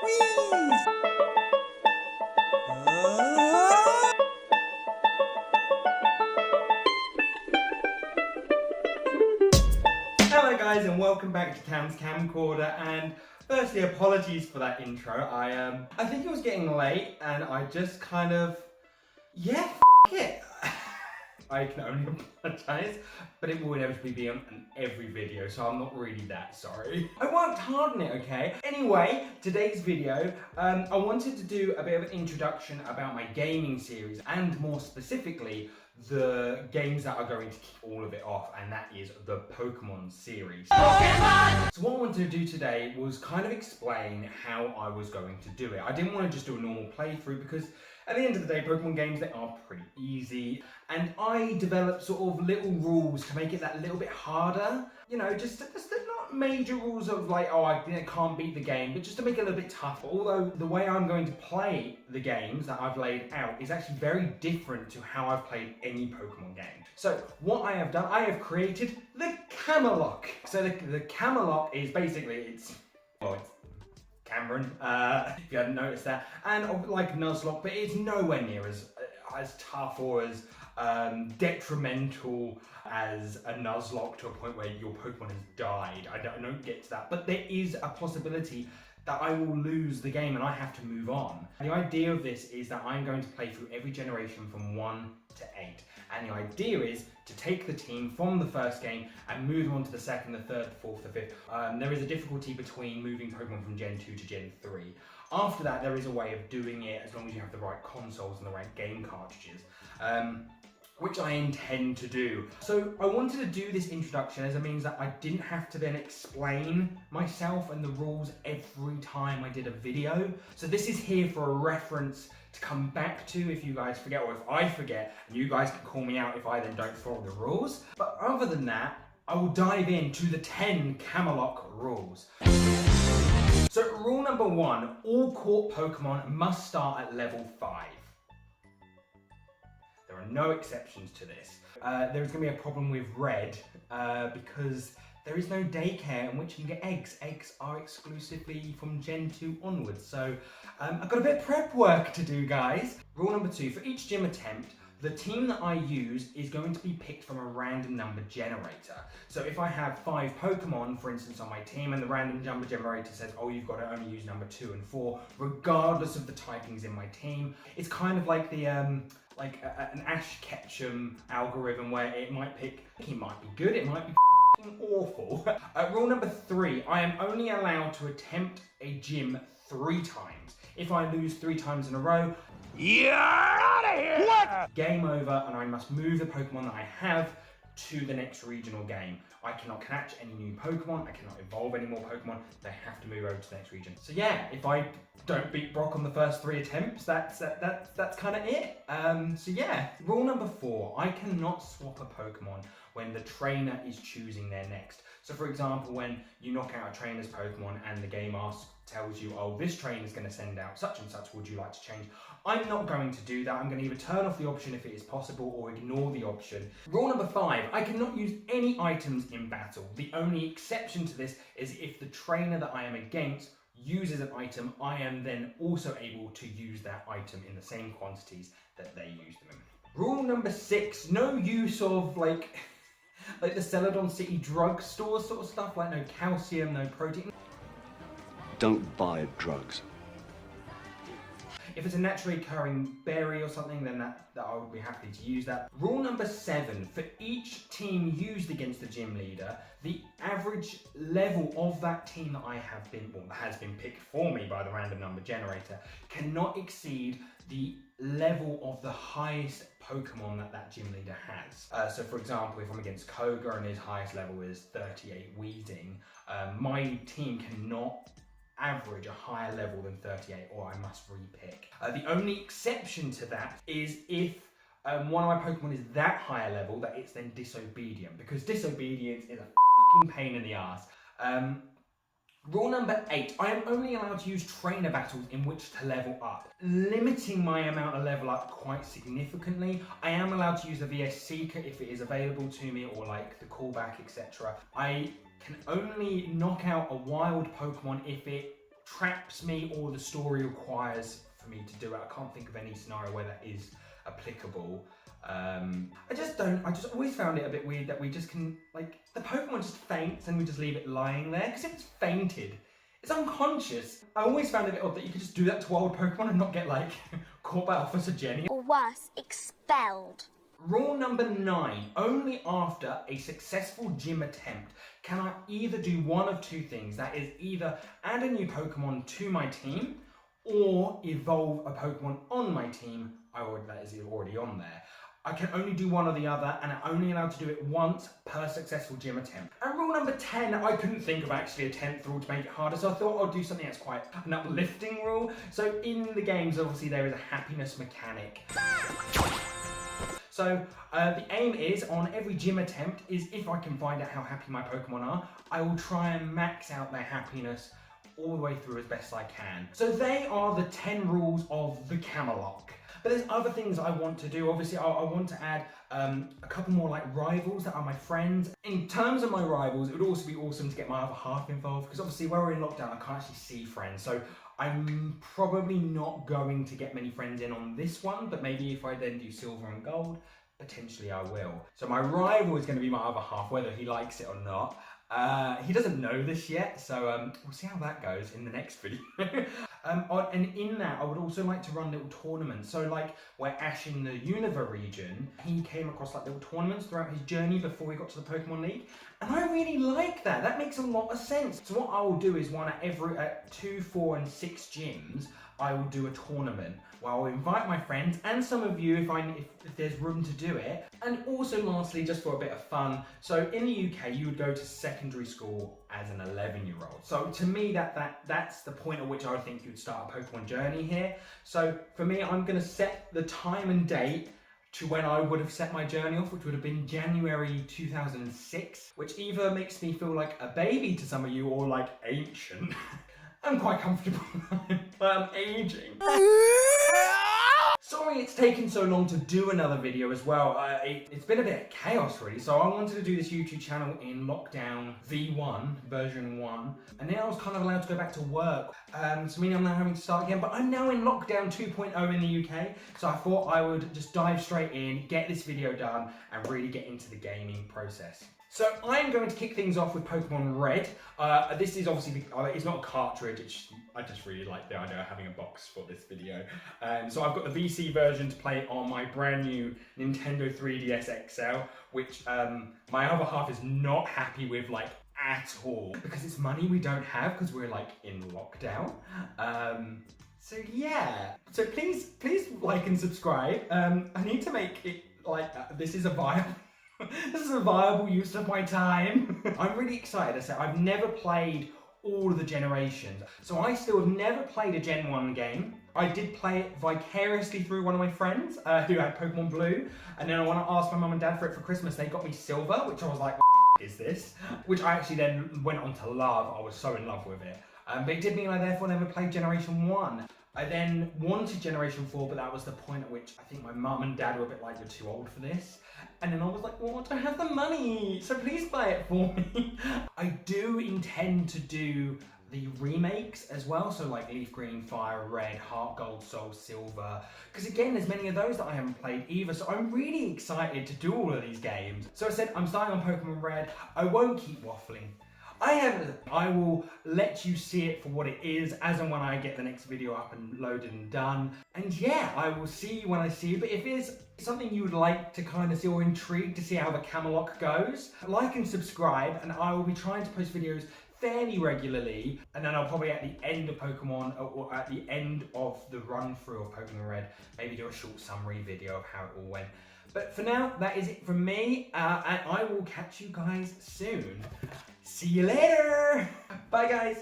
Hello guys and welcome back to Cam's Camcorder, and firstly apologies for that intro. I think it was getting late and I just kind of, it. I can only apologise, but it will inevitably be on every video, so I'm not really that sorry. I worked hard on it, okay? Anyway, today's video, I wanted to do a bit of an introduction about my gaming series, and more specifically, the games that are going to keep all of it off, and that is the Pokemon series. Pokemon! So what I wanted to do today was kind of explain how I was going to do it. I didn't want to just do a normal playthrough because at the end of the day, Pokemon games, they are pretty easy. And I developed sort of little rules to make it that little bit harder. You know, just not major rules of like, oh, I can't beat the game, but just to make it a little bit tougher. Although the way I'm going to play the games that I've laid out is actually very different to how I've played any Pokemon game. So what I have done, I have created the Camelock. So the Camelock is basically, it's Cameron, if you hadn't noticed that, and like Nuzlocke, but it's nowhere near as tough or as detrimental as a Nuzlocke, to a point where your Pokemon has died. I don't get to that, but there is a possibility that I will lose the game and I have to move on. The idea of this is that I'm going to play through every generation from 1 to 8. And the idea is to take the team from the first game and move them on to the second, the third, the fourth, the fifth. There is a difficulty between moving Pokemon from Gen 2 to Gen 3. After that, there is a way of doing it as long as you have the right consoles and the right game cartridges. Which I intend to do. So I wanted to do this introduction as it means that I didn't have to then explain myself and the rules every time I did a video. So this is here for a reference to come back to if you guys forget, or if I forget, and you guys can call me out if I then don't follow the rules. But other than that, I will dive into the 10 Camelock rules. So rule number 1, all caught Pokemon must start at level 5. There are no exceptions to this. There is going to be a problem with red because there is no daycare in which you can get eggs. Eggs are exclusively from Gen 2 onwards. So I've got a bit of prep work to do, guys. Rule number 2, for each gym attempt, the team that I use is going to be picked from a random number generator. So if I have 5 Pokemon, for instance, on my team, and the random number generator says, oh, you've got to only use number 2 and 4, regardless of the typings in my team, it's kind of like the an Ash Ketchum algorithm where it might pick, it might be good, it might be awful. Rule number 3, I am only allowed to attempt a gym 3 times. If I lose 3 times in a row, you're out of here! What? Game over, and I must move the Pokemon that I have to the next regional game. I cannot catch any new Pokemon, I cannot evolve any more Pokemon, they have to move over to the next region. So yeah, if I don't beat Brock on the first 3 attempts, that's kind of it. So yeah, rule number 4, I cannot swap a Pokemon when the trainer is choosing their next. So for example, when you knock out a trainer's Pokemon and the game tells you, oh, this trainer is going to send out such and such, would you like to change? I'm not going to do that. I'm going to either turn off the option if it is possible or ignore the option. Rule number 5, I cannot use any items in battle. The only exception to this is if the trainer that I am against uses an item, I am then also able to use that item in the same quantities that they use them in. Rule number 6, no use of like the Celadon City drugstore sort of stuff, like no calcium, no protein. Don't buy drugs. If it's a naturally occurring berry or something, then that I would be happy to use that. Rule number 7, for each team used against the gym leader, the average level of that team that has been picked for me by the random number generator cannot exceed the level of the highest Pokemon that gym leader has. So for example, if I'm against Koga and his highest level is 38 Weezing, my team cannot average a higher level than 38 or I must repick. The only exception to that is if one of my Pokemon is that higher level that it's then disobedient, because disobedience is a fucking pain in the ass. Rule number 8, I am only allowed to use trainer battles in which to level up, limiting my amount of level up quite significantly. I am allowed to use the VS Seeker if it is available to me, or like the callback, etc. I can only knock out a wild Pokemon if it traps me or the story requires for me to do it. I can't think of any scenario where that is applicable. I just always found it a bit weird that we just can, like, the Pokemon just faints and we just leave it lying there, because if it's fainted, it's unconscious. I always found it a bit odd that you could just do that to wild Pokemon and not get, like, caught by Officer Jenny. Or worse, expelled. Rule number 9, only after a successful gym attempt can I either do one of two things. That is, either add a new Pokemon to my team or evolve a Pokemon on my team that is already on there. I can only do one or the other, and I'm only allowed to do it once per successful gym attempt. And rule number 10, I couldn't think of actually a 10th rule to make it harder, so I thought I'd do something that's quite an uplifting rule. So in the games, obviously, there is a happiness mechanic. So the aim is, on every gym attempt, is if I can find out how happy my Pokemon are, I will try and max out their happiness all the way through as best I can. So they are the 10 rules of the Camelot. But there's other things I want to do. Obviously, I want to add a couple more like rivals that are my friends. In terms of my rivals, it would also be awesome to get my other half involved, because obviously where we're in lockdown, I can't actually see friends. So I'm probably not going to get many friends in on this one, but maybe if I then do silver and gold, potentially I will. So my rival is going to be my other half, whether he likes it or not. He doesn't know this yet, so we'll see how that goes in the next video. And in that, I would also like to run little tournaments. So like where Ash in the Unova region, he came across like little tournaments throughout his journey before he got to the Pokemon League. And I really like that. That makes a lot of sense. So what I will do is at 2, 4, and 6 gyms, I will do a tournament where I'll invite my friends and some of you if there's room to do it. And also lastly, just for a bit of fun, so in the UK you would go to secondary school as an 11-year-old. So to me that's the point at which I would think you'd start a Pokemon journey here. So for me, I'm going to set the time and date to when I would have set my journey off, which would have been January 2006, which either makes me feel like a baby to some of you or like ancient. I'm quite comfortable, but I'm aging. Sorry it's taken so long to do another video as well. It's been a bit of chaos really, so I wanted to do this YouTube channel in lockdown V1, version 1, and then I was kind of allowed to go back to work, so meaning I'm now having to start again, but I'm now in lockdown 2.0 in the UK, so I thought I would just dive straight in, get this video done, and really get into the gaming process. So I'm going to kick things off with Pokemon Red. This is obviously, it's not a cartridge, I just really like the idea of having a box for this video. So I've got the VC version to play on my brand new Nintendo 3DS XL, which my other half is not happy with like at all, because it's money we don't have because we're like in lockdown. So yeah, so please like and subscribe. I need to make it like, this is a viable use of my time. I'm really excited. I said I've never played all of the generations, so I still have never played a Gen 1 game. I did play it vicariously through one of my friends who had Pokemon Blue, and then when I asked my mum and dad for it for Christmas, they got me Silver, which I was like, what is this? Which I actually then went on to love. I was so in love with it. But it did mean I therefore never played Generation 1. I then wanted Generation 4, but that was the point at which I think my mum and dad were a bit like, you're too old for this. And then I was like, well, I don't have the money, so please buy it for me. I do intend to do the remakes as well, so like Leaf Green, Fire Red, Heart Gold, Soul Silver, because again, there's many of those that I haven't played either, so I'm really excited to do all of these games. So I said, I'm starting on Pokemon Red. I won't keep waffling. I will let you see it for what it is as and when I get the next video up and loaded and done. And yeah, I will see you when I see you. But if it's something you would like to kind of see or intrigued to see how the Camelot goes, like and subscribe, and I will be trying to post videos fairly regularly, and then I'll probably at the end of Pokemon, or at the end of the run through of Pokemon Red, maybe do a short summary video of how it all went. But for now, that is it from me, and I will catch you guys soon. See you later! Bye guys!